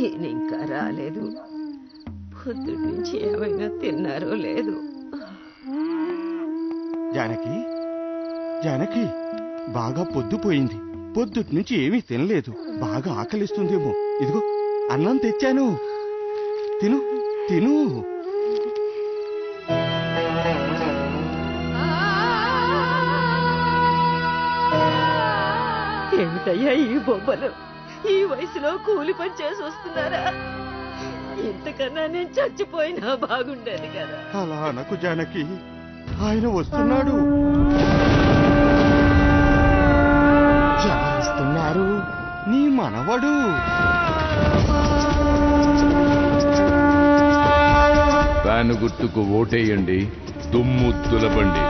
ఈయన ఇంకా రాలేదు. పొద్దుటి నుంచి ఏమైనా తిన్నారో లేదు. జానకి, జానకి, బాగా పొద్దుపోయింది. పొద్దుటి నుంచి ఏమీ తినలేదు. బాగా ఆకలిస్తుందేమో. ఇదిగో అన్నం తెచ్చాను, తిను తిను. ఏమిటయ్యా ఈ బొబ్బలు? ఈ వయసులో కూలి పని చేసి వస్తున్నారా? ఇంతకన్నా నేను చచ్చిపోయినా బాగుండేది కదా. అలా అనకు జానకి, ఆయన వస్తున్నాడు. ఎవరు వస్తున్నారు? నీ మనవడు. ఫ్యాను గుర్తుకు ఓటేయండి, దుమ్ము దులపండి.